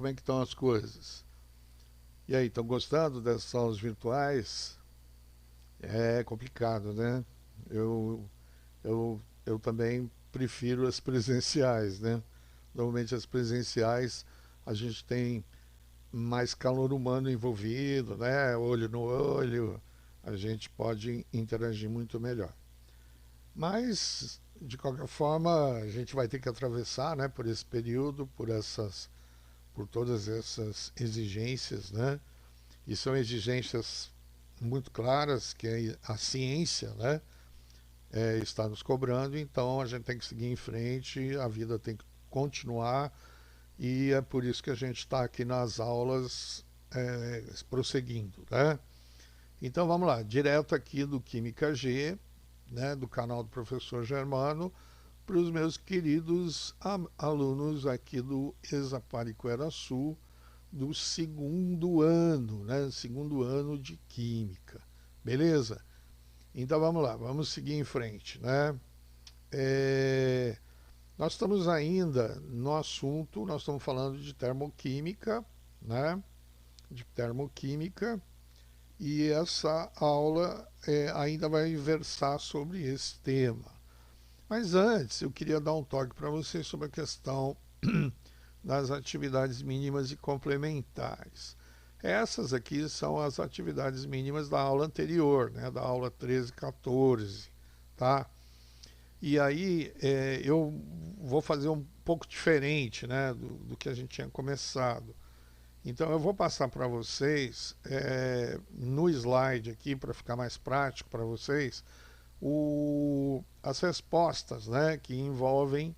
como é que estão as coisas? E aí, estão gostando dessas aulas virtuais? É complicado, né? Eu, eu também prefiro as presenciais, né? Normalmente as presenciais a gente tem mais calor humano envolvido, né? Olho no olho, a gente pode interagir muito melhor. Mas, de qualquer forma, a gente vai ter que atravessar, né, por esse período, por todas essas exigências, né? E são exigências muito claras que a ciência, né, está nos cobrando, então a gente tem que seguir em frente, a vida tem que continuar e é por isso que a gente está aqui nas aulas prosseguindo, né? Então vamos lá, direto aqui do Química G, né, do canal do professor Germano, para os meus queridos alunos aqui do Exaparicuera Sul, do segundo ano, né? Segundo ano de Química. Beleza? Então vamos lá, vamos seguir em frente, né? Nós estamos ainda no assunto, nós estamos falando de termoquímica, né? De termoquímica, e essa aula ainda vai versar sobre esse tema. Mas antes, eu queria dar um toque para vocês sobre a questão das atividades mínimas e complementares. Essas aqui são as atividades mínimas da aula anterior, né, da aula 13 e 14, tá? E aí eu vou fazer um pouco diferente, né, do que a gente tinha começado. Então eu vou passar para vocês, no slide aqui, para ficar mais prático para vocês, as respostas, né, que envolvem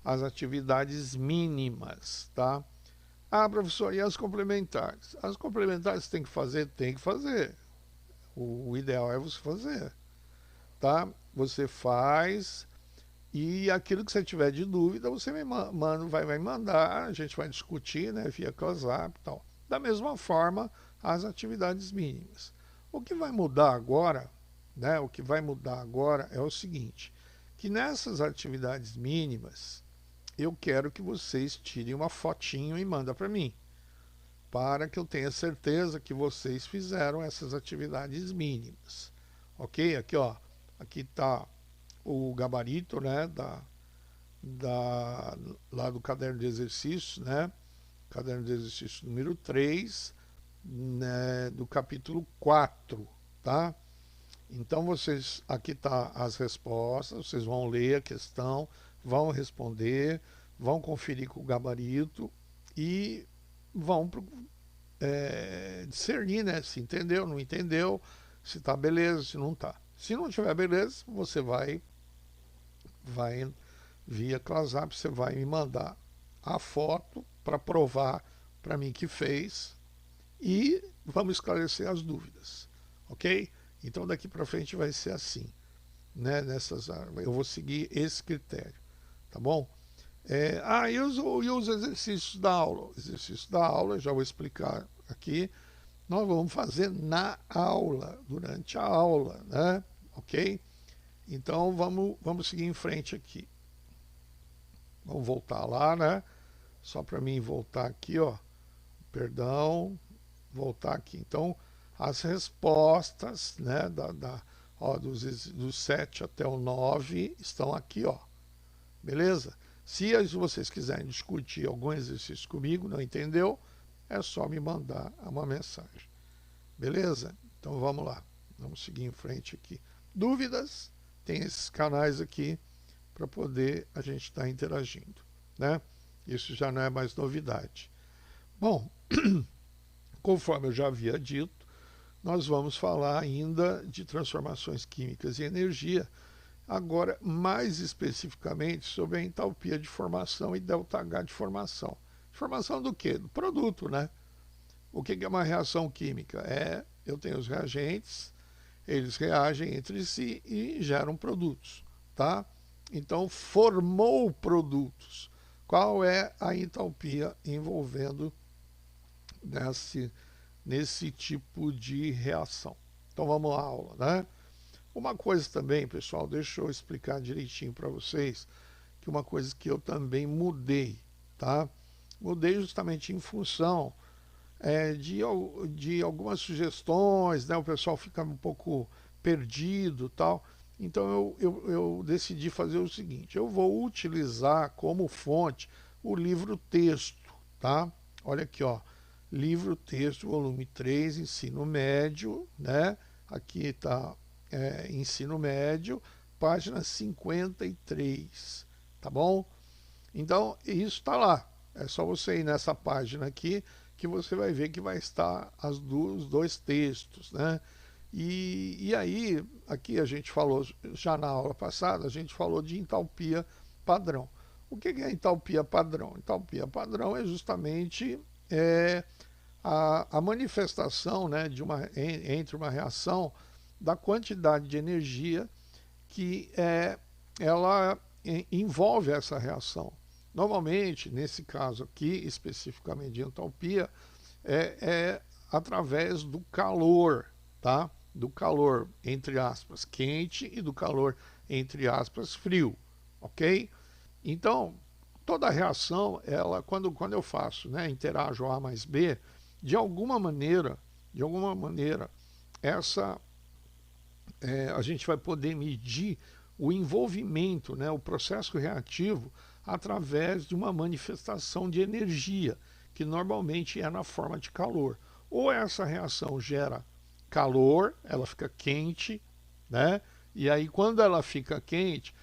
as atividades mínimas, tá? Ah, professor, e as complementares? As complementares tem que fazer? Tem que fazer. O ideal é você fazer, tá? Você faz e aquilo que você tiver de dúvida, você vai mandar, a gente vai discutir, né, via WhatsApp e tal. Da mesma forma, as atividades mínimas. O que vai mudar agora, né, o que vai mudar agora é o seguinte, que nessas atividades mínimas, eu quero que vocês tirem uma fotinho e mandem para mim, para que eu tenha certeza que vocês fizeram essas atividades mínimas. Ok? Aqui, ó, aqui está o gabarito, né, da, lá do caderno de exercícios, né, caderno de exercício número 3, né, do capítulo 4, tá? Então vocês, aqui tá as respostas, vocês vão ler a questão, vão responder, vão conferir com o gabarito e vão discernir, né, se entendeu, não entendeu, se tá beleza, se não tá. Se não tiver beleza, você vai via WhatsApp, você vai me mandar a foto para provar para mim que fez e vamos esclarecer as dúvidas, ok? Então daqui para frente vai ser assim, né? Eu vou seguir esse critério, tá bom? E os exercícios da aula? Exercícios da aula, já vou explicar aqui. Nós vamos fazer na aula, durante a aula, né? Ok? Então vamos seguir em frente aqui. Vamos voltar lá, né? Só para mim voltar aqui, ó. Perdão, voltar aqui. Então, as respostas, né, dos 7 até o 9 estão aqui, ó. Beleza? Se vocês quiserem discutir algum exercício comigo, não entendeu, é só me mandar uma mensagem. Beleza? Então vamos lá. Vamos seguir em frente aqui. Dúvidas? Tem esses canais aqui para poder a gente estar interagindo, né? Isso já não é mais novidade. Bom, conforme eu já havia dito, nós vamos falar ainda de transformações químicas e energia, agora mais especificamente sobre a entalpia de formação e ΔH de formação. Formação do quê? Do produto, né? O que é uma reação química? Eu tenho os reagentes, eles reagem entre si e geram produtos, tá? Então, formou produtos. Qual é a entalpia envolvendo nesse tipo de reação? Então, vamos à aula, né? Uma coisa também, pessoal, deixa eu explicar direitinho para vocês, que uma coisa que eu também mudei, tá? Mudei justamente em função de algumas sugestões, né? O pessoal fica um pouco perdido, tal. Então eu decidi fazer o seguinte: eu vou utilizar como fonte o livro texto, tá? Olha aqui, ó, livro texto, volume 3, ensino médio, né? Aqui está ensino médio, página 53, tá bom? Então isso está lá. É só você ir nessa página aqui que você vai ver que vai estar os dois textos, né? E aí, aqui a gente falou, já na aula passada, a gente falou de entalpia padrão. O que é entalpia padrão? Entalpia padrão é justamente a manifestação, né, entre uma reação da quantidade de energia que ela envolve essa reação. Normalmente, nesse caso aqui, especificamente de entalpia, é através do calor, tá? Do calor, entre aspas, quente e do calor, entre aspas, frio, ok? Então, toda reação, ela, quando eu faço, né, interajo A mais B, de alguma maneira, essa a gente vai poder medir o envolvimento, né, o processo reativo, através de uma manifestação de energia, que normalmente é na forma de calor. Ou essa reação gera calor, ela fica quente, né? E aí quando ela fica quente,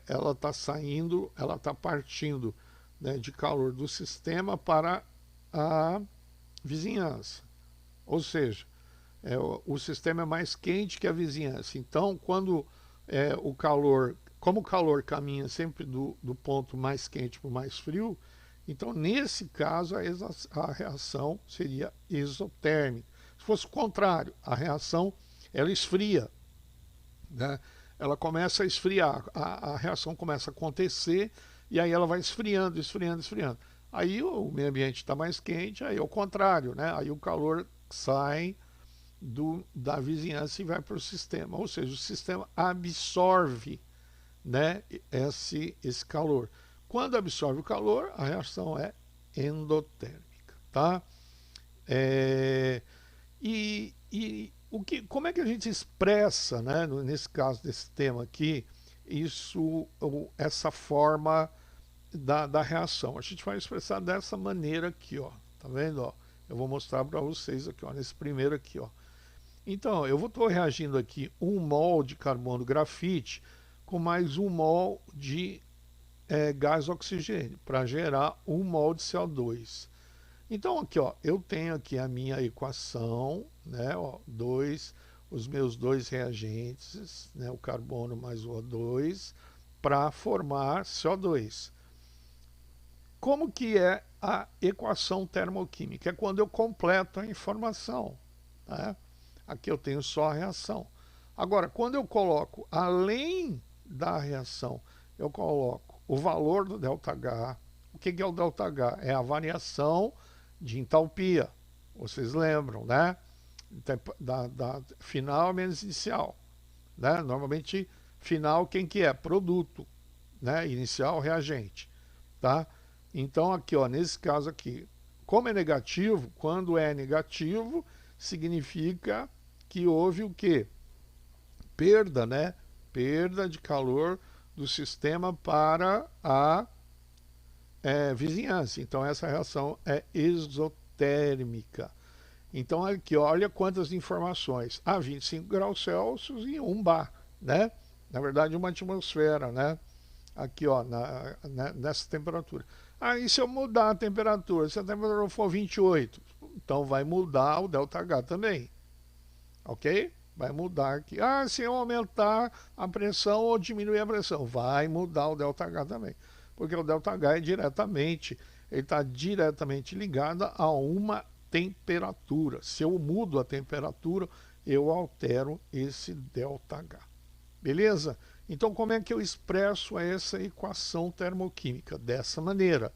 ela está saindo, ela está partindo, né, de calor do sistema para a vizinhança. Ou seja, o sistema é mais quente que a vizinhança. Então, quando o calor, como o calor caminha sempre do ponto mais quente para o mais frio, então nesse caso a reação seria exotérmica. Se fosse o contrário, a reação ela esfria, né? Ela começa a esfriar, a reação começa a acontecer e aí ela vai esfriando, esfriando, esfriando. Aí o meio ambiente está mais quente, aí é o contrário, né? Aí o calor sai da vizinhança e vai para o sistema, ou seja, o sistema absorve, né, esse calor. Quando absorve o calor, a reação é endotérmica, tá? Como é que a gente expressa, né, nesse caso desse tema aqui, essa forma da reação? A gente vai expressar dessa maneira aqui, ó, tá vendo? Ó, eu vou mostrar para vocês aqui, ó, nesse primeiro aqui, ó. Então, eu estou reagindo aqui 1 mol de carbono grafite com mais 1 mol de gás oxigênio, para gerar 1 mol de CO2. Então, aqui, ó, eu tenho aqui a minha equação, né, ó, os meus dois reagentes, né, o carbono mais o O2, para formar CO2. Como que é a equação termoquímica? É quando eu completo a informação, né? Aqui eu tenho só a reação. Agora, quando eu coloco, além da reação, eu coloco o valor do ΔH. O que é o ΔH? É a variação de entalpia. Vocês lembram, né? Da final menos inicial, né? Normalmente, final quem que é? Produto, né? Inicial, reagente, tá? Então, aqui, ó, nesse caso aqui, como é negativo, quando é negativo, significa que houve o quê? Perda, né? Perda de calor do sistema para a vizinhança. Então essa reação é exotérmica. Então aqui, olha quantas informações. 25 graus Celsius e 1 bar, né? Na verdade, uma atmosfera, né? Aqui, ó, nessa temperatura. Aí se eu mudar a temperatura, se a temperatura for 28, então vai mudar o ΔH também, ok? Vai mudar aqui. Ah, se eu aumentar a pressão ou diminuir a pressão, vai mudar o ΔH também, porque o ΔH ele está diretamente ligado a uma temperatura. Se eu mudo a temperatura, eu altero esse ΔH. Beleza? Então, como é que eu expresso essa equação termoquímica? Dessa maneira,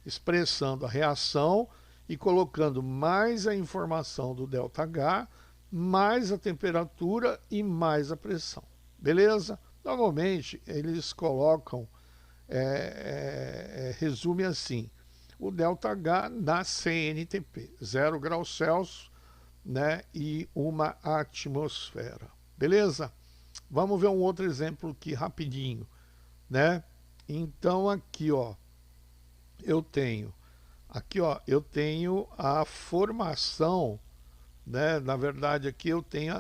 expressando a reação e colocando mais a informação do ΔH, mais a temperatura e mais a pressão. Beleza? Normalmente, eles colocam, resume assim, o ΔH na CNTP, 0 graus Celsius, né, e uma atmosfera. Beleza? Vamos ver um outro exemplo aqui rapidinho, né? Então aqui, ó, eu tenho a formação, né? Na verdade aqui eu tenho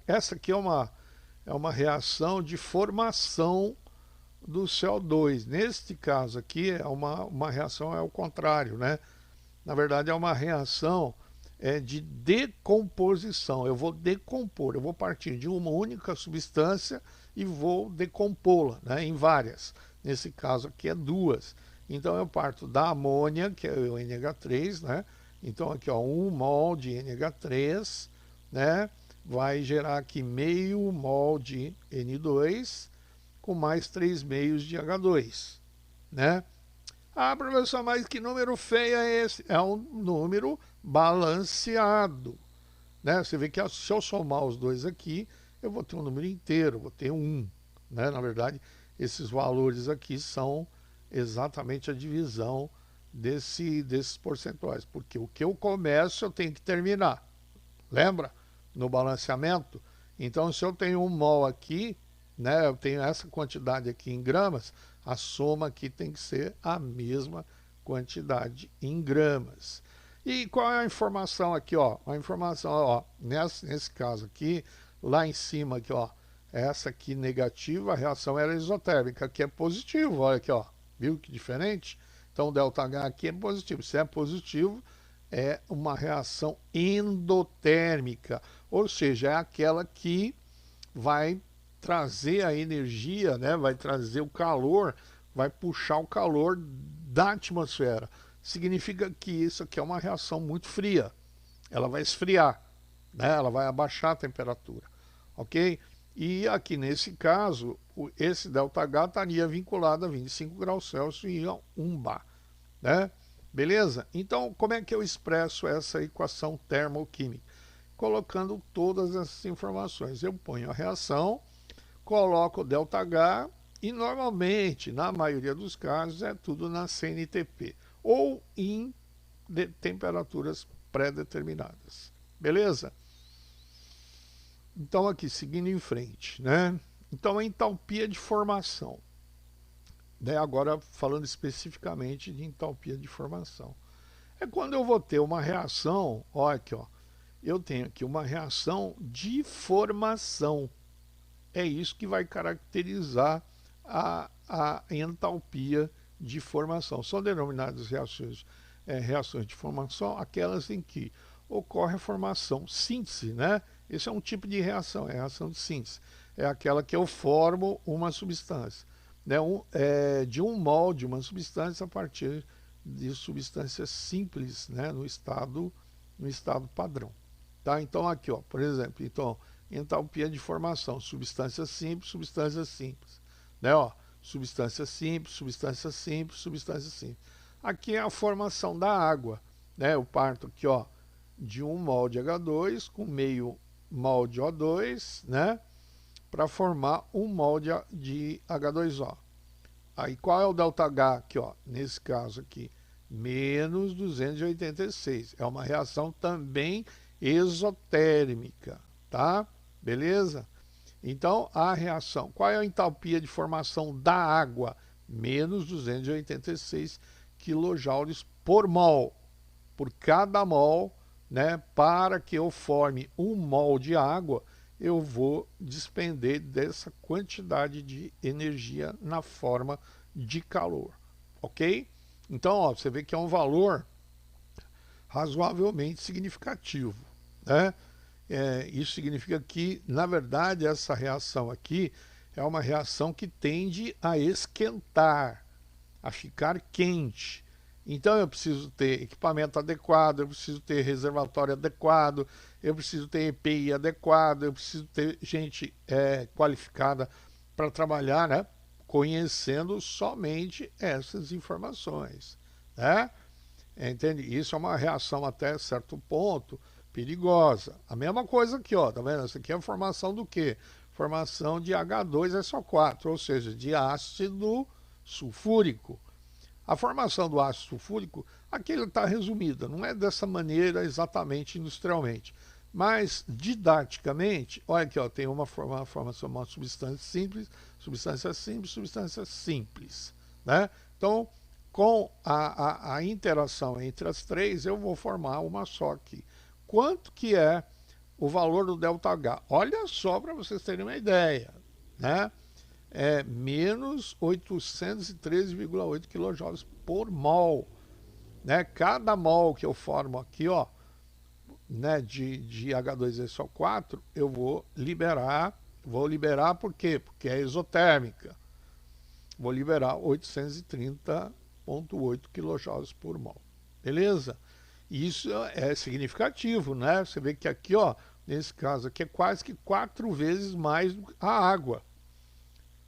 essa aqui é uma reação de formação do CO2. Neste caso aqui é uma reação ao contrário, né? Na verdade é uma reação de decomposição. Eu vou decompor, eu vou partir de uma única substância e vou decompô-la, né, em várias. Nesse caso aqui é duas. Então eu parto da amônia, que é o NH3, né? Então aqui, ó, 1 mol de NH3, né, vai gerar aqui meio mol de N2 com mais 3 meios de H2, né? Ah, professor, mas que número feio é esse? É um número balanceado, né? Você vê que se eu somar os dois aqui, eu vou ter um número inteiro, vou ter 1, né? Na verdade, esses valores aqui são exatamente a divisão desses percentuais, porque o que eu começo eu tenho que terminar. Lembra? No balanceamento. Então, se eu tenho 1 mol aqui, né, eu tenho essa quantidade aqui em gramas, a soma aqui tem que ser a mesma quantidade em gramas. E qual é a informação aqui, ó? A informação, ó, nesse caso aqui, lá em cima aqui, ó, essa aqui negativa, a reação era isotérmica, aqui é positivo, olha aqui, ó, viu que diferente? Então o ΔH aqui é positivo, se é positivo, é uma reação endotérmica, ou seja, é aquela que vai trazer a energia, né? Vai trazer o calor, vai puxar o calor da atmosfera. Significa que isso aqui é uma reação muito fria. Ela vai esfriar, né? Ela vai abaixar a temperatura, ok? E aqui nesse caso, esse ΔH estaria vinculado a 25 graus Celsius e a 1 bar, né? Beleza? Então, como é que eu expresso essa equação termoquímica? Colocando todas essas informações. Eu ponho a reação, coloco o ΔH e normalmente, na maioria dos casos, é tudo na CNTP ou em temperaturas pré-determinadas. Beleza? Então aqui, seguindo em frente, né? Então a entalpia de formação. Né? Agora falando especificamente de entalpia de formação. É quando eu vou ter uma reação, olha aqui, ó, eu tenho aqui uma reação de formação. É isso que vai caracterizar a entalpia de formação. São denominadas reações de formação aquelas em que ocorre a formação, síntese, né? Esse é um tipo de reação, é a reação de síntese. É aquela que eu formo uma substância, né? De 1 mol de uma substância a partir de substâncias simples, né? no estado padrão. Tá? Então aqui, ó, por exemplo, então, entalpia de formação, substância simples, né? Ó, substância simples, substância simples, substância simples. Aqui é a formação da água, né? Eu parto aqui, ó, de 1 mol de H2 com meio mol de O2, né? Para formar 1 mol de H2O. Aí qual é o ΔH aqui, ó? Nesse caso aqui, menos 286. É uma reação também exotérmica, tá? Beleza? Então, a reação, qual é a entalpia de formação da água? Menos 286 kJ por mol. Por cada mol, né, para que eu forme 1 mol de água, eu vou despender dessa quantidade de energia na forma de calor, ok? Então, ó, você vê que é um valor razoavelmente significativo, né? Isso significa que, na verdade, essa reação aqui é uma reação que tende a esquentar, a ficar quente. Então eu preciso ter equipamento adequado, eu preciso ter reservatório adequado, eu preciso ter EPI adequado, eu preciso ter gente qualificada para trabalhar, né? Conhecendo somente essas informações, né? Entende? Isso é uma reação até certo ponto perigosa. A mesma coisa aqui, ó, tá vendo? Isso aqui é a formação do quê? Formação de H2SO4, ou seja, de ácido sulfúrico. A formação do ácido sulfúrico, aqui ele está resumida, não é dessa maneira exatamente industrialmente, mas didaticamente, olha aqui, ó, tem uma formação de uma substância simples, né? Então, com a interação entre as três, eu vou formar uma só aqui. Quanto que é o valor do ΔH? Olha só para vocês terem uma ideia, né? É menos 813,8 kJ por mol, né? Cada mol que eu formo aqui, ó, né, de H2SO4, eu vou liberar por quê? Porque é exotérmica. Vou liberar 830,8 kJ por mol. Beleza? Isso é significativo, né? Você vê que aqui, ó, nesse caso aqui, é quase que 4 vezes mais a água.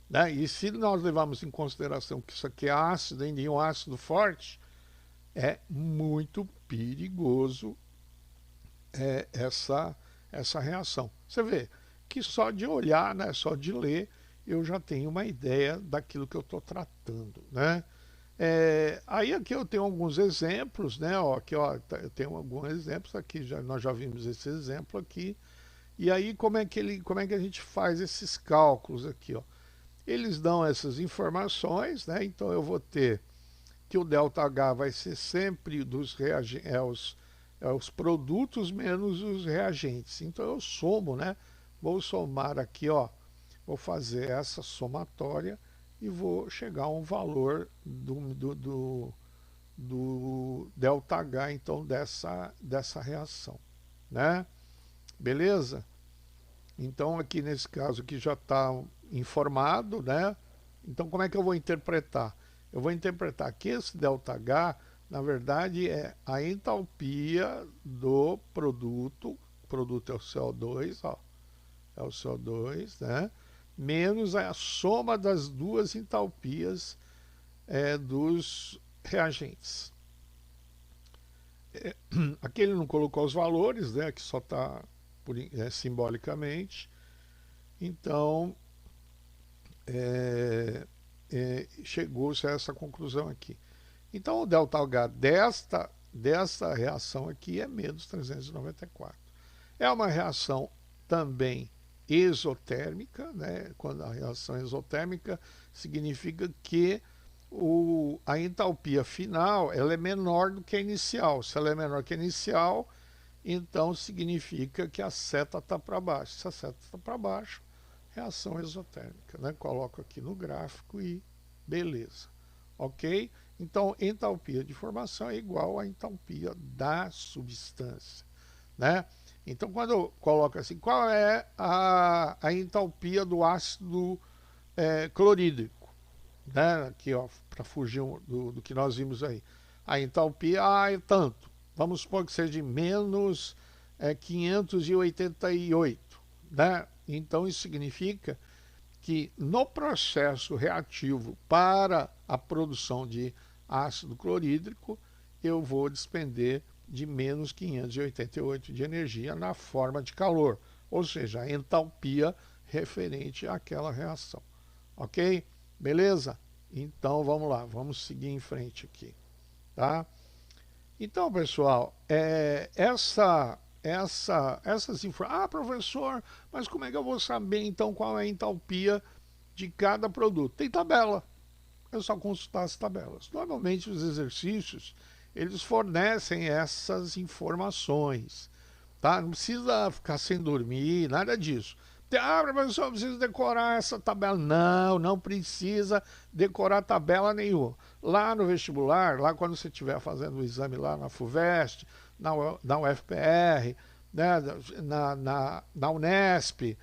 Né? E se nós levarmos em consideração que isso aqui é ácido, ainda um ácido forte, é muito perigoso essa reação. Você vê que só de olhar, né, só de ler, eu já tenho uma ideia daquilo que eu estou tratando, né? Aí aqui eu tenho alguns exemplos, né? Ó, aqui, ó, eu tenho alguns exemplos aqui, nós já vimos esse exemplo aqui. E aí como é que a gente faz esses cálculos aqui, ó? Eles dão essas informações, né? Então eu vou ter que o ΔH vai ser sempre dos reagentes, os produtos menos os reagentes. Então eu somo, né? Vou somar aqui, ó, vou fazer essa somatória e vou chegar a um valor do ΔH, então, dessa reação, né? Beleza? Então aqui nesse caso aqui já está informado, né? Então como é que eu vou interpretar? Eu vou interpretar que esse ΔH, na verdade, é a entalpia do produto, o produto é o CO2, ó, é o CO2, né? Menos a soma das duas entalpias dos reagentes. Aqui ele não colocou os valores, né? Que só está simbolicamente. Então, chegou-se a essa conclusão aqui. Então o ΔH desta reação aqui é menos 394. É uma reação também exotérmica, né? Quando a reação é exotérmica, significa que a entalpia final ela é menor do que a inicial. Se ela é menor que a inicial, então significa que a seta está para baixo. Se a seta está para baixo, reação exotérmica, né? Coloco aqui no gráfico e beleza, ok? Então, entalpia de formação é igual à entalpia da substância, né? Então, quando eu coloco assim, qual é a entalpia do ácido clorídrico, né? Aqui, ó, para fugir do que nós vimos aí. A entalpia é tanto. Vamos supor que seja de menos 588, né? Então, isso significa que no processo reativo para a produção de ácido clorídrico, eu vou despender de menos 588 de energia na forma de calor, ou seja, a entalpia referente àquela reação. Ok? Beleza? Então, vamos lá, vamos seguir em frente aqui. Tá? Então, pessoal, essas informações. Ah, professor, mas como é que eu vou saber então qual é a entalpia de cada produto? Tem tabela. É só consultar as tabelas. Normalmente os exercícios eles fornecem essas informações, tá? Não precisa ficar sem dormir, nada disso. Ah, professor, eu preciso decorar essa tabela. Não, não precisa decorar tabela nenhuma. Lá no vestibular, lá quando você estiver fazendo o exame lá na FUVEST, na UFPR, né, na Unesp,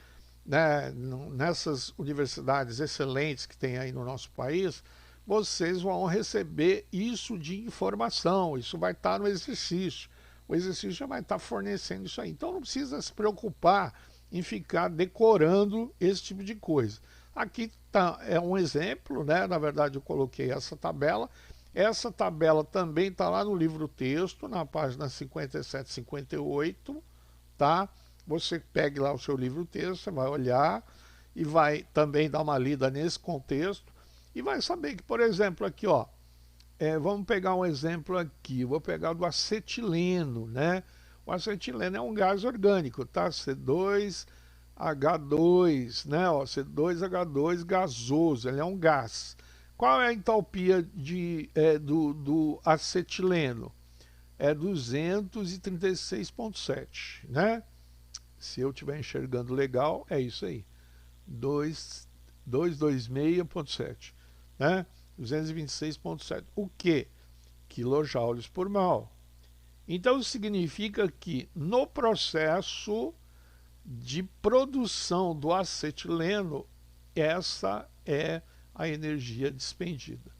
né, nessas universidades excelentes que tem aí no nosso país, vocês vão receber isso de informação, isso vai estar no exercício. O exercício já vai estar fornecendo isso aí. Então não precisa se preocupar em ficar decorando esse tipo de coisa. Aqui é um exemplo, né? Na verdade eu coloquei essa tabela. Essa tabela também está lá no livro texto, na página 57, 58, tá? Você pegue lá o seu livro texto, você vai olhar e vai também dar uma lida nesse contexto e vai saber que, por exemplo, aqui, ó, Vamos pegar um exemplo aqui, vou pegar do acetileno, né? O acetileno é um gás orgânico, tá? C2H2, né? Ó, C2H2 gasoso, ele é um gás. Qual é a entalpia do acetileno? É 236,7, né? Se eu estiver enxergando legal, é isso aí. 226,7, né? 226,7. O que? Quilojoules por mol. Então significa que no processo de produção do acetileno, essa é a energia despendida.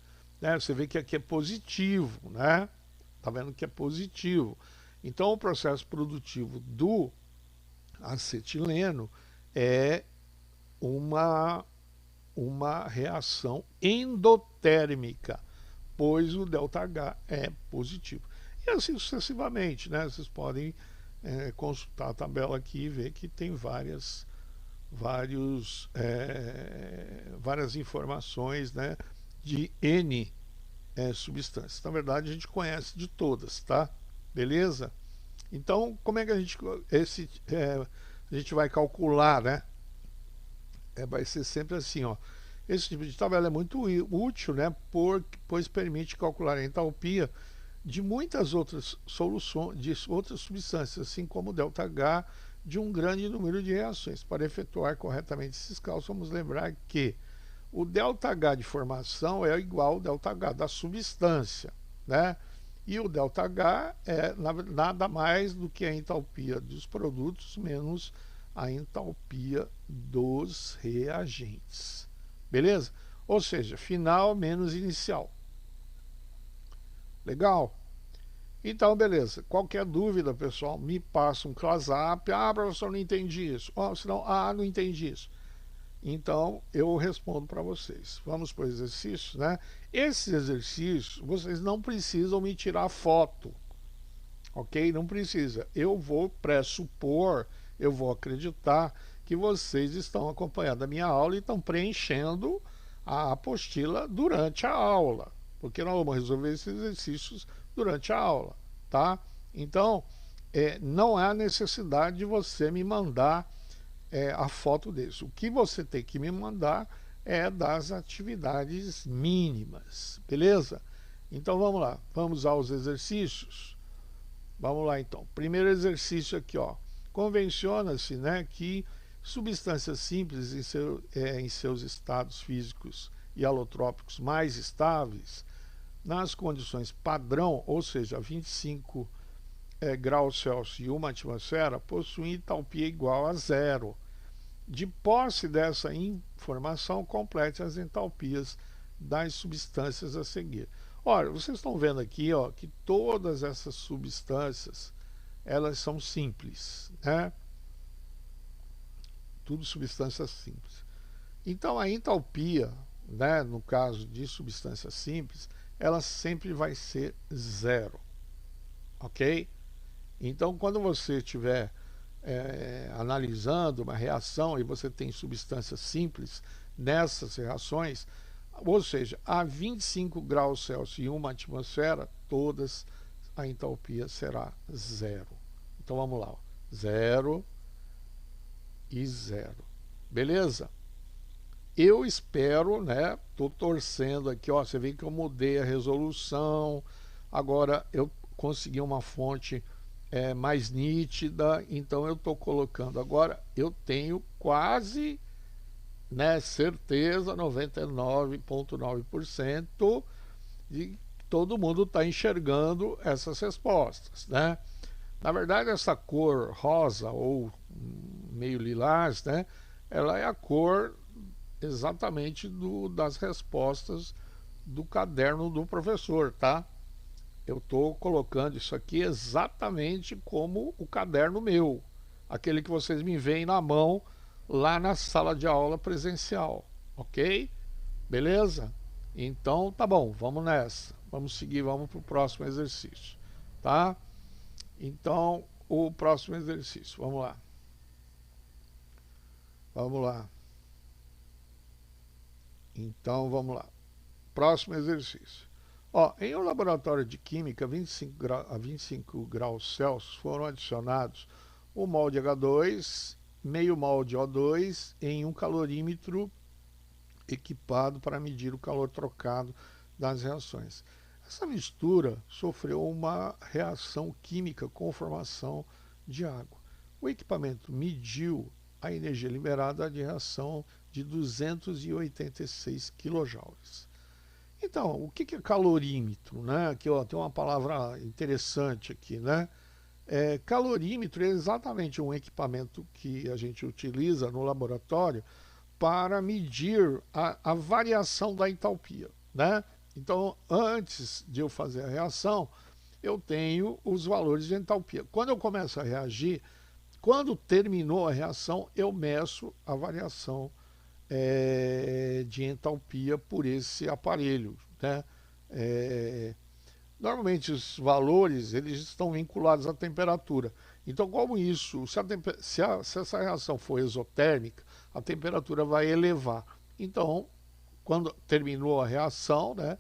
Né? Você vê que aqui é positivo, né? Tá vendo que é positivo. Então o processo produtivo do acetileno é uma reação endotérmica, pois o ΔH é positivo. E assim sucessivamente, né? Vocês podem consultar a tabela aqui e ver que tem várias informações, né, de N substâncias. Na verdade, a gente conhece de todas, tá? Beleza? Então, como é que a gente vai calcular, né? Vai ser sempre assim, ó. Esse tipo de tabela é muito útil, né? Pois permite calcular a entalpia de muitas outras soluções, de outras substâncias, assim como o ΔH de um grande número de reações. Para efetuar corretamente esses cálculos, vamos lembrar que o ΔH de formação é igual ao ΔH da substância, né? E o ΔH é nada mais do que a entalpia dos produtos menos a entalpia dos reagentes. Beleza? Ou seja, final menos inicial. Legal? Então, beleza. Qualquer dúvida, pessoal, me passa um WhatsApp. Ah, professor, não entendi isso. Senão, não entendi isso. Então, eu respondo para vocês. Vamos para o exercício, né? Esses exercícios, vocês não precisam me tirar foto, ok? Não precisa. Eu vou pressupor, eu vou acreditar que vocês estão acompanhando a minha aula e estão preenchendo a apostila durante a aula, porque nós vamos resolver esses exercícios durante a aula, tá? Então, não há necessidade de você me mandar a foto desse. O que você tem que me mandar é das atividades mínimas, beleza? Então vamos lá, vamos aos exercícios. Vamos lá então. Primeiro exercício aqui, ó. Convenciona-se, né, que substâncias simples em seus estados físicos e alotrópicos mais estáveis, nas condições padrão, ou seja, 25 graus Celsius e uma atmosfera, possuem entalpia igual a zero. De posse dessa informação, complete as entalpias das substâncias a seguir. Olha, vocês estão vendo aqui, ó, que todas essas substâncias, elas são simples, né? Tudo substâncias simples. Então a entalpia, né, no caso de substâncias simples, ela sempre vai ser zero, ok? Então quando você estiver analisando uma reação e você tem substâncias simples nessas reações, ou seja, a 25 graus Celsius e uma atmosfera, todas a entalpia será zero. Então vamos lá, ó. Zero e zero. Beleza? Eu espero, né? Tô torcendo aqui, ó. Você vê que eu mudei a resolução. Agora eu consegui uma fonte mais nítida, então eu estou colocando. Agora eu tenho quase, né, certeza, 99,9% de que todo mundo está enxergando essas respostas, né? Na verdade, essa cor rosa ou meio lilás, né, ela é a cor exatamente das respostas do caderno do professor, tá? Eu estou colocando isso aqui exatamente como o caderno meu, aquele que vocês me veem na mão lá na sala de aula presencial, ok? Beleza? Então tá bom, vamos nessa. Vamos seguir, vamos para o próximo exercício, tá? Então, o próximo exercício, vamos lá. Vamos lá. Então, vamos lá. Próximo exercício. Ó, em um laboratório de química a 25 graus Celsius foram adicionados 1 mol de H2, meio mol de O2 em um calorímetro equipado para medir o calor trocado das reações. Essa mistura sofreu uma reação química com formação de água. O equipamento mediu a energia liberada de reação de 286 kJ. Então, o que é calorímetro? Né? Aqui ó, tem uma palavra interessante aqui, né? Calorímetro é exatamente um equipamento que a gente utiliza no laboratório para medir a variação da entalpia, né? Então, antes de eu fazer a reação, eu tenho os valores de entalpia. Quando eu começo a reagir, quando terminou a reação, eu meço a variação de entalpia por esse aparelho, né? É, Normalmente os valores eles estão vinculados à temperatura. Então, como isso, se essa reação for exotérmica, a temperatura vai elevar. Então, quando terminou a reação, né,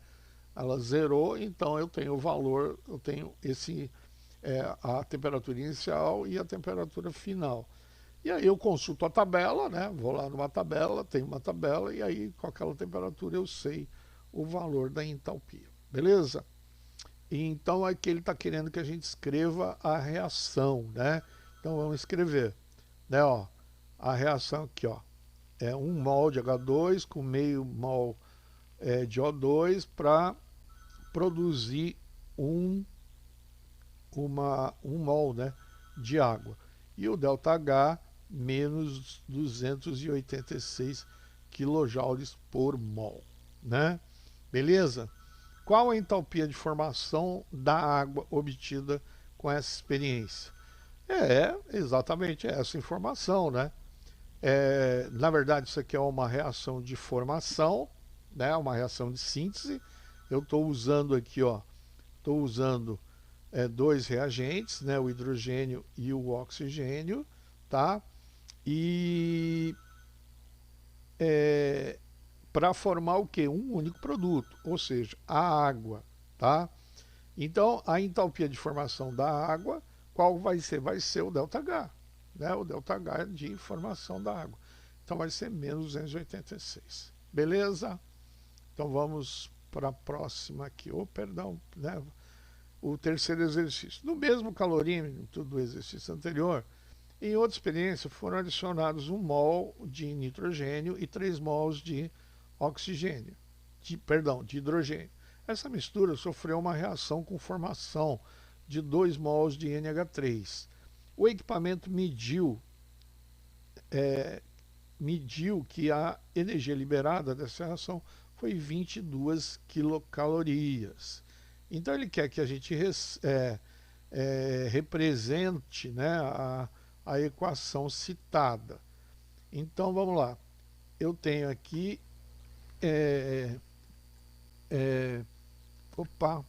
ela zerou, então eu tenho o valor, eu tenho a temperatura inicial e a temperatura final. E aí eu consulto a tabela, né, vou lá numa tabela, tem uma tabela, e aí com aquela temperatura eu sei o valor da entalpia. Beleza? Então aqui ele está querendo que a gente escreva a reação, né? Então vamos escrever, né? Ó, a reação aqui, ó, é 1 mol de H2 com meio mol de O2 para produzir um mol, né, de água. E o ΔH menos 286 kJ por mol, né? Beleza? Qual a entalpia de formação da água obtida com essa experiência? Exatamente essa informação, né? Na verdade, isso aqui é uma reação de formação, né? Uma reação de síntese. Eu estou usando aqui, ó, estou usando dois reagentes, né? O hidrogênio e o oxigênio, tá? E para formar o que? Um único produto, ou seja, a água, tá? Então, a entalpia de formação da água, qual vai ser? Vai ser o ΔH, né? O ΔH de formação da água. Então, vai ser menos 286. Beleza? Então, vamos para a próxima aqui. Perdão, né? O terceiro exercício. No mesmo calorímetro do exercício anterior, em outra experiência, foram adicionados 1 mol de nitrogênio e 3 mols de oxigênio, de hidrogênio. Essa mistura sofreu uma reação com formação de 2 mols de NH3. O equipamento mediu que a energia liberada dessa reação foi 22 quilocalorias. Então ele quer que a gente represente, né, a equação citada. Então vamos lá. Eu tenho aqui opa,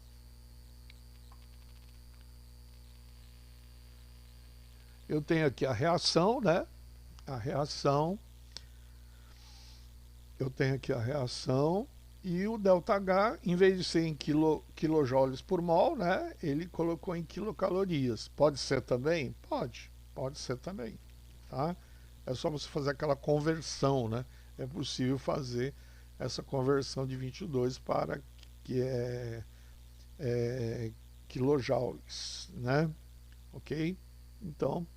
eu tenho aqui a reação, né? A reação, eu tenho aqui a reação e o ΔH, em vez de ser em quilojoules por mol, né? Ele colocou em quilocalorias. Pode ser também? Pode ser também, tá? É só você fazer aquela conversão, né? É possível fazer essa conversão de 22 para que quilojoules, né? Ok? Então,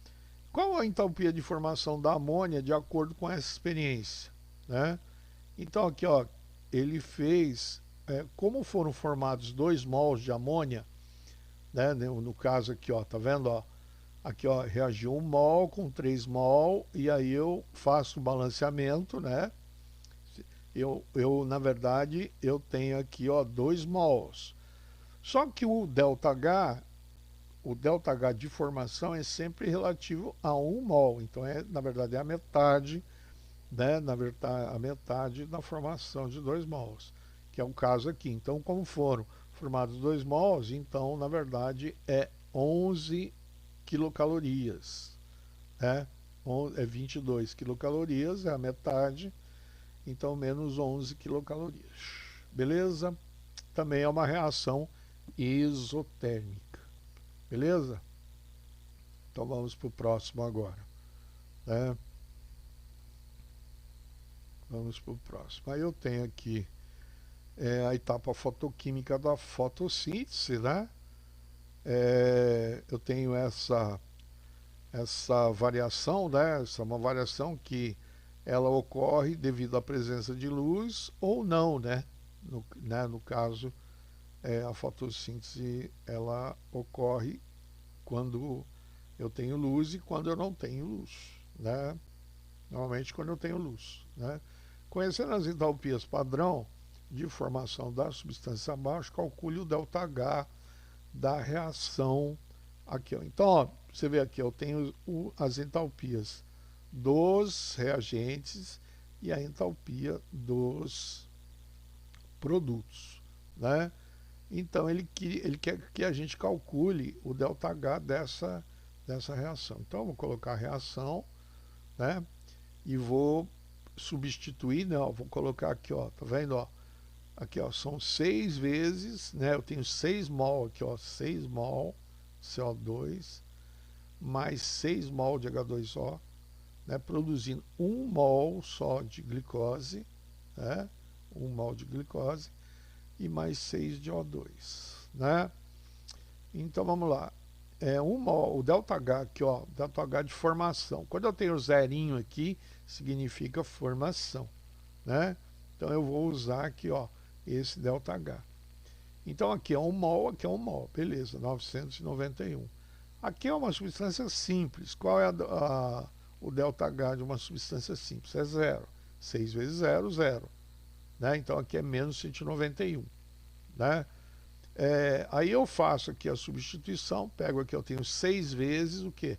qual a entalpia de formação da amônia de acordo com essa experiência, né? Então aqui, ó, ele fez como foram formados 2 mols de amônia, né? No caso aqui, ó, tá vendo, ó? Aqui, ó, reagiu 1 mol com 3 mol e aí eu faço o balanceamento, né? Na verdade, eu tenho aqui, ó, 2 mols. Só que o ΔH de formação é sempre relativo a 1 mol. Então, na verdade, é a metade, né? Na verdade, a metade da formação de 2 mols, que é o caso aqui. Então, como foram formados 2 mols, então, na verdade, é 11 quilocalorias, né? 22 quilocalorias, é a metade, então menos 11 quilocalorias. Beleza? também é uma reação exotérmica. Beleza? Então vamos para o próximo agora, né? Vamos para o próximo. Aí eu tenho aqui a etapa fotoquímica da fotossíntese, né? Eu tenho essa variação, né? Essa é uma variação que ela ocorre devido à presença de luz ou não, né? No caso, a fotossíntese ela ocorre quando eu tenho luz e quando eu não tenho luz, né? Normalmente quando eu tenho luz, né? Conhecendo as entalpias padrão de formação da substância abaixo, calcule o ΔH da reação aqui, ó. Então, ó, você vê aqui, eu tenho as entalpias dos reagentes e a entalpia dos produtos, né? Então ele quer que a gente calcule o ΔH dessa reação. Então eu vou colocar a reação, né? E vou substituir, não, vou colocar aqui, ó, tá vendo, ó? Aqui, ó, são 6 vezes, né? Eu tenho 6 mol aqui, ó, 6 mol CO2 mais 6 mol de H2O, né? Produzindo 1 mol só de glicose, né? 1 mol de glicose e mais 6 de O2, né? Então vamos lá. 1 mol, o ΔH aqui, ó, ΔH de formação. Quando eu tenho zerinho aqui, significa formação, né? Então eu vou usar aqui, ó, esse ΔH. Então aqui é 1 mol, aqui é 1 mol, beleza, 991. Aqui é uma substância simples. Qual é o ΔH de uma substância simples? É 0. 6 vezes 0, 0. Né? Então aqui é menos 191. Né? Aí eu faço aqui a substituição, pego aqui, eu tenho 6 vezes o quê?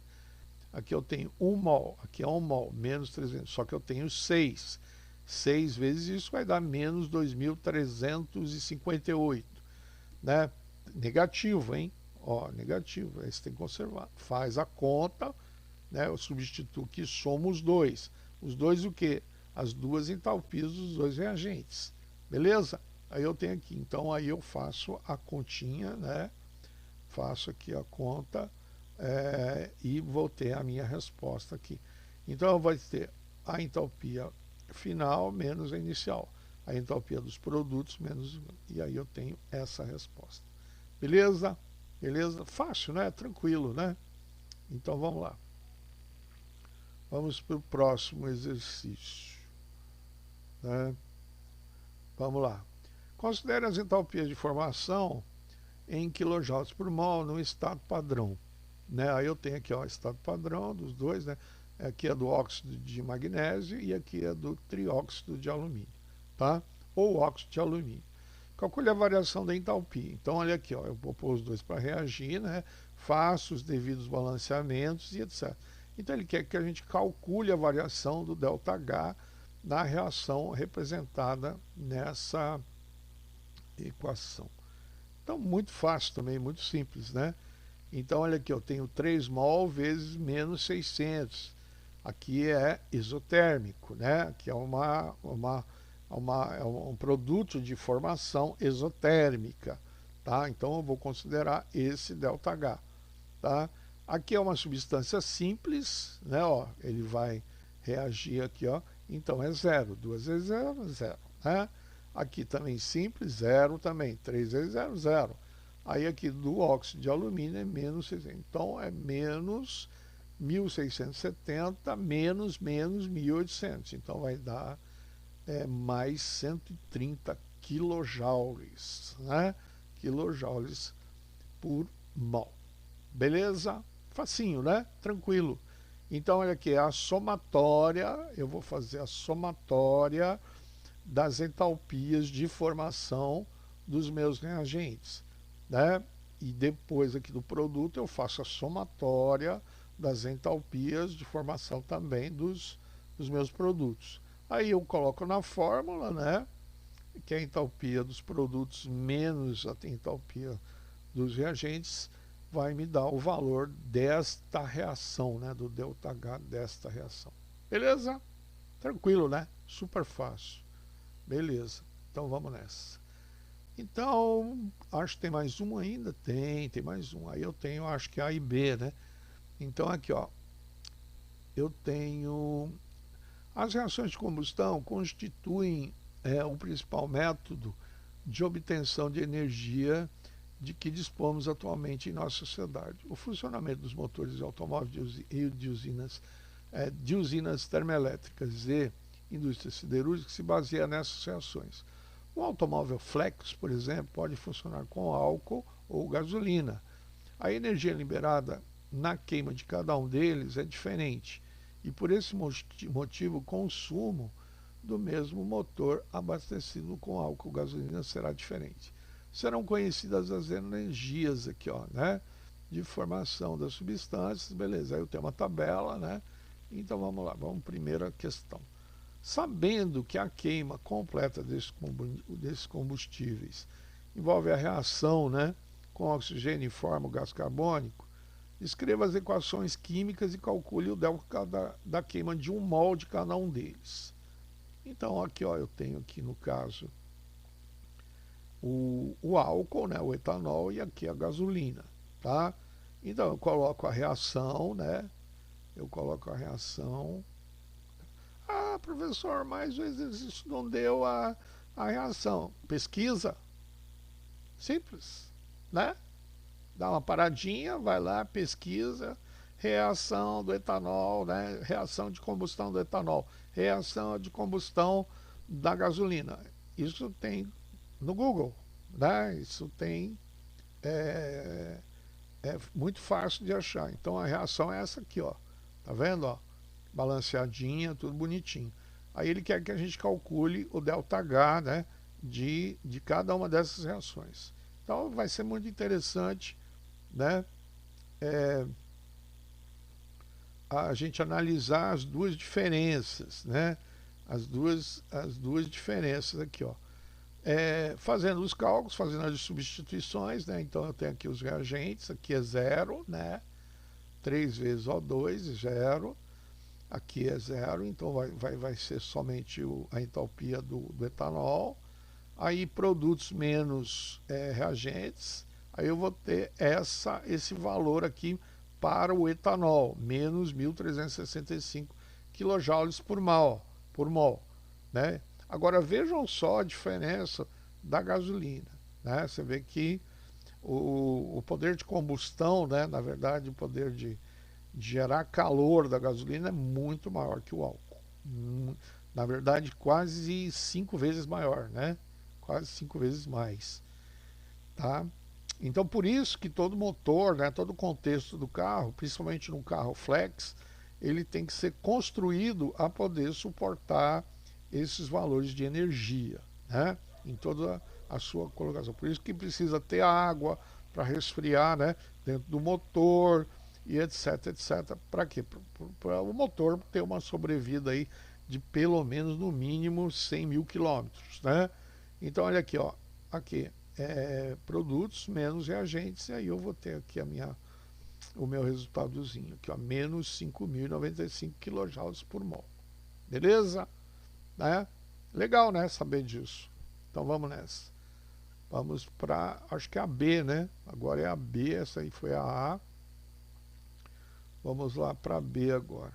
Aqui eu tenho 1 mol, aqui é 1 mol, menos 300, só que eu tenho 6. 6 vezes isso vai dar menos 2.358, né? Negativo, hein? Ó, negativo, aí você tem que conservar. Faz a conta, né? Eu substituo que somos dois. Os dois o quê? As duas entalpias dos dois reagentes. Beleza? Aí eu tenho aqui, então aí eu faço a continha, né? Faço aqui a conta e vou ter a minha resposta aqui. Então vai ter a entalpia final menos a inicial, a entalpia dos produtos menos, e aí eu tenho essa resposta. Beleza? Beleza? Fácil, né? Tranquilo, né? Então vamos lá. Vamos para o próximo exercício, né? Vamos lá. Considere as entalpias de formação em kJ por mol no estado padrão, né? Aí eu tenho aqui, ó, estado padrão dos dois, né? Aqui é do óxido de magnésio e aqui é do trióxido de alumínio, tá? Ou óxido de alumínio. Calcule a variação da entalpia. Então, olha aqui, ó, eu vou pôr os dois para reagir, né? Faço os devidos balanceamentos e etc. Então, ele quer que a gente calcule a variação do ΔH na reação representada nessa equação. Então, muito fácil também, muito simples, né? Então, olha aqui, eu tenho 3 mol vezes menos 600. Aqui é isotérmico, né? Aqui é um produto de formação exotérmica, tá? Então eu vou considerar esse ΔH, tá? Aqui é uma substância simples, né? Ó, ele vai reagir aqui, ó. Então é 0, 2 vezes 0, 0, né? Aqui também simples, 0 também, 3 vezes 0, 0. Aí aqui do óxido de alumínio é menos 600. Então é menos 1670 menos 1800. Então vai dar mais 130 quilojoules, né? Quilojoules por mol. Beleza? Facinho, né? Tranquilo. Então olha aqui, a somatória, eu vou fazer a somatória das entalpias de formação dos meus reagentes, né? E depois aqui do produto eu faço a somatória das entalpias de formação também dos meus produtos. Aí eu coloco na fórmula, né? Que é a entalpia dos produtos menos a entalpia dos reagentes vai me dar o valor desta reação, né? Do ΔH desta reação. Beleza? Tranquilo, né? Super fácil. Beleza. Então vamos nessa. Então, acho que tem mais um ainda? Tem mais um. Aí eu tenho, acho que A e B, né? Então aqui, ó, eu tenho... As reações de combustão constituem o principal método de obtenção de energia de que dispomos atualmente em nossa sociedade. O funcionamento dos motores de automóveis e de usinas termoelétricas e indústrias siderúrgicas se baseia nessas reações. O automóvel flex, por exemplo, pode funcionar com álcool ou gasolina. A energia liberada na queima de cada um deles é diferente e por esse motivo o consumo do mesmo motor abastecido com álcool ou gasolina será diferente. Serão conhecidas as energias aqui, ó, né, de formação das substâncias, beleza, aí eu tenho uma tabela, né, então vamos lá, vamos primeira questão. Sabendo que a queima completa desses combustíveis envolve a reação, né, com oxigênio e forma o gás carbônico, escreva as equações químicas e calcule o delta da queima de um mol de cada um deles. Então aqui, ó, eu tenho aqui no caso o álcool, né, o etanol, e aqui a gasolina, tá? Então eu coloco a reação, né? Eu coloco a reação. Ah, professor, mas o exercício não deu a reação. Pesquisa. Simples, né? Dá uma paradinha, vai lá, pesquisa, reação do etanol, né? Reação de combustão do etanol, reação de combustão da gasolina. Isso tem no Google, né? Isso tem, é, é muito fácil de achar. Então a reação é essa aqui, ó. Tá vendo, ó? Balanceadinha, tudo bonitinho. Aí ele quer que a gente calcule o ΔH, né, de cada uma dessas reações. Então vai ser muito interessante, né, a gente analisar as duas diferenças, né, as duas diferenças aqui, ó. Fazendo os cálculos, fazendo as substituições, né, então eu tenho aqui os reagentes, aqui é zero, né, 3 vezes O2, zero. Aqui é zero, então vai ser somente a entalpia do etanol. Aí produtos menos reagentes, aí eu vou ter esse valor aqui para o etanol, menos 1.365 kJ por mol, né? Agora vejam só a diferença da gasolina, né? Você vê que o poder de combustão, né? Na verdade, o poder de gerar calor da gasolina é muito maior que o álcool. Na verdade, quase 5 vezes maior, né? Quase 5 vezes mais, tá? Então, por isso que todo motor, né, todo o contexto do carro, principalmente no carro flex, ele tem que ser construído a poder suportar esses valores de energia, né, em toda a sua colocação. Por isso que precisa ter água para resfriar, né, dentro do motor, e etc, etc. Para quê? Para o motor ter uma sobrevida aí de pelo menos no mínimo 100 mil quilômetros, né? Então olha aqui, ó, aqui produtos menos reagentes, e aí eu vou ter aqui o meu resultadozinho aqui, ó, menos 5.095 kJ por mol, beleza? Né? Legal, né? Saber disso. Então vamos nessa. Vamos para, acho que é a B, né? Agora é a B, essa aí foi a A. Vamos lá para B agora.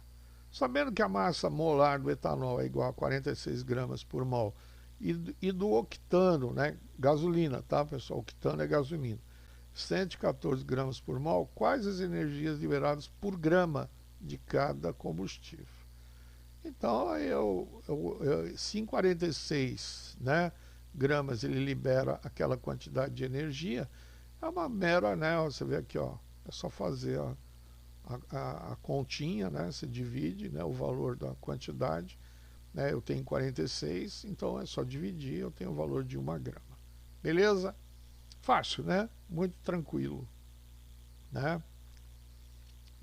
Sabendo que a massa molar do etanol é igual a 46 gramas por mol e do octano, né, gasolina, tá pessoal? Octano é gasolina, 114 gramas por mol, quais as energias liberadas por grama de cada combustível? Então, se em 46, né, gramas ele libera aquela quantidade de energia, é uma mera, né, você vê aqui, ó, é só fazer a continha, né, se divide, né, o valor da quantidade, né, eu tenho 46, então é só dividir, eu tenho o valor de 1 grama. Beleza? Fácil, né? Muito tranquilo, né?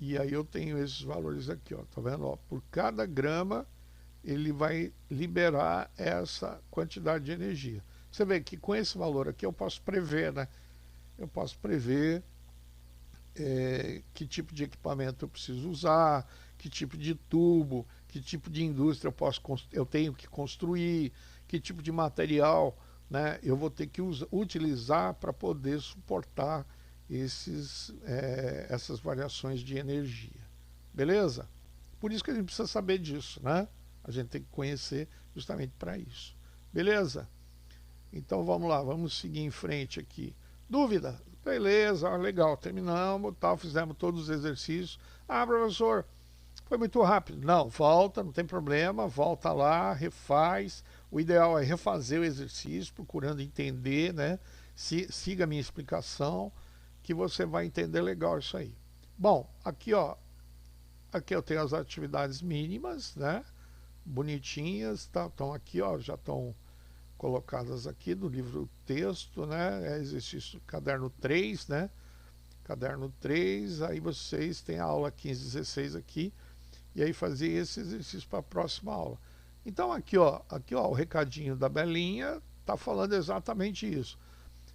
E aí eu tenho esses valores aqui, ó, tá vendo? Ó, por cada grama ele vai liberar essa quantidade de energia. Você vê que com esse valor aqui eu posso prever, né? Eu posso prever que tipo de equipamento eu preciso usar, que tipo de tubo, que tipo de indústria eu tenho que construir, que tipo de material né, eu vou ter que utilizar para poder suportar essas variações de energia. Beleza? Por isso que a gente precisa saber disso, né? A gente tem que conhecer justamente para isso. Beleza? Então vamos lá, vamos seguir em frente aqui. Dúvida? Beleza, legal, terminamos, tal, fizemos todos os exercícios. Ah, professor, foi muito rápido. Não, volta, não tem problema, volta lá, refaz. O ideal é refazer o exercício, procurando entender, né? Siga a minha explicação, que você vai entender legal isso aí. Bom, aqui ó, aqui eu tenho as atividades mínimas, né? Bonitinhas, estão aqui ó, já estão colocadas aqui do livro texto, né? É exercício caderno 3, né? Caderno 3, aí vocês têm a aula 15, 16 aqui, e aí fazer esse exercício para a próxima aula. Então aqui ó, o recadinho da Belinha tá falando exatamente isso.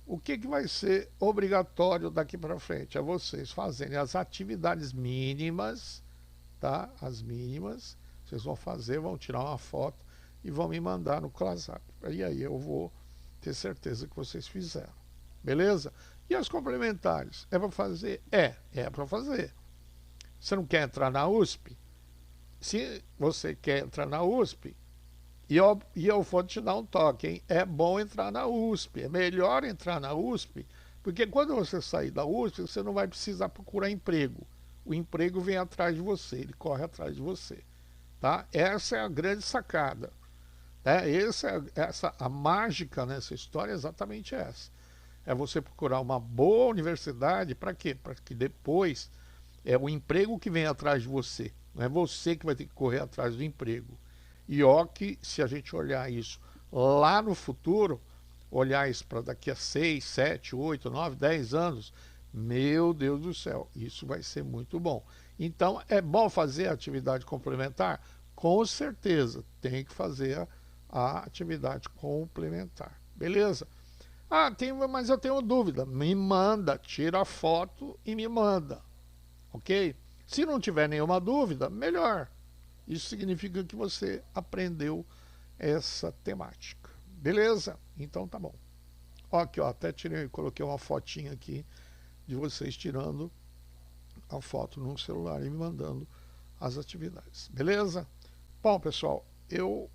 O que vai ser obrigatório daqui para frente? É vocês fazerem as atividades mínimas, tá? As mínimas, vocês vão fazer, vão tirar uma foto e vão me mandar no ClassApp. E aí eu vou ter certeza que vocês fizeram. Beleza? E as complementares? É para fazer? É para fazer. Você não quer entrar na USP? Se você quer entrar na USP, e eu vou te dar um toque, hein? É bom entrar na USP, é melhor entrar na USP, porque quando você sair da USP, você não vai precisar procurar emprego. O emprego vem atrás de você, ele corre atrás de você. Tá? Essa é a grande sacada. A mágica nessa história é exatamente essa. É você procurar uma boa universidade, para quê? Para que depois é o emprego que vem atrás de você. Não é você que vai ter que correr atrás do emprego. E ó que se a gente olhar isso lá no futuro, olhar isso para daqui a 6, 7, 8, 9, 10 anos, meu Deus do céu, isso vai ser muito bom. Então é bom fazer a atividade complementar? Com certeza, tem que fazer a atividade complementar. Beleza? Ah, mas eu tenho dúvida. Me manda, tira a foto e me manda. Ok? Se não tiver nenhuma dúvida, melhor. Isso significa que você aprendeu essa temática. Beleza? Então tá bom. Ó, aqui, ó, até coloquei uma fotinha aqui de vocês tirando a foto no celular e me mandando as atividades. Beleza? Bom, pessoal, eu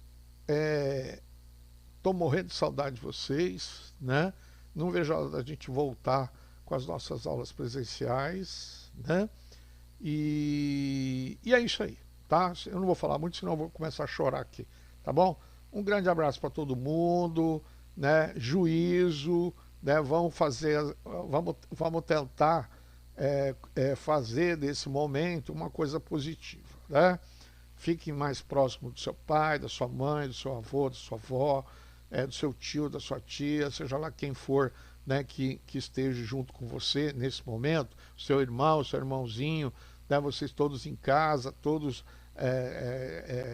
tô morrendo de saudade de vocês, né? Não vejo a hora da gente voltar com as nossas aulas presenciais, né? E é isso aí, tá? Eu não vou falar muito, senão eu vou começar a chorar aqui, tá bom? Um grande abraço para todo mundo, né? Juízo, né? Vamos tentar fazer desse momento uma coisa positiva, né? Fique mais próximo do seu pai, da sua mãe, do seu avô, da sua avó, do seu tio, da sua tia, seja lá quem for, né, que esteja junto com você nesse momento, seu irmão, seu irmãozinho, né, vocês todos em casa, todos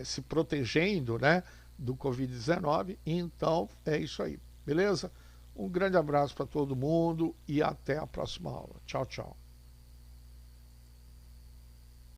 se protegendo, né, do Covid-19. Então é isso aí, beleza? Um grande abraço para todo mundo e até a próxima aula. Tchau, tchau.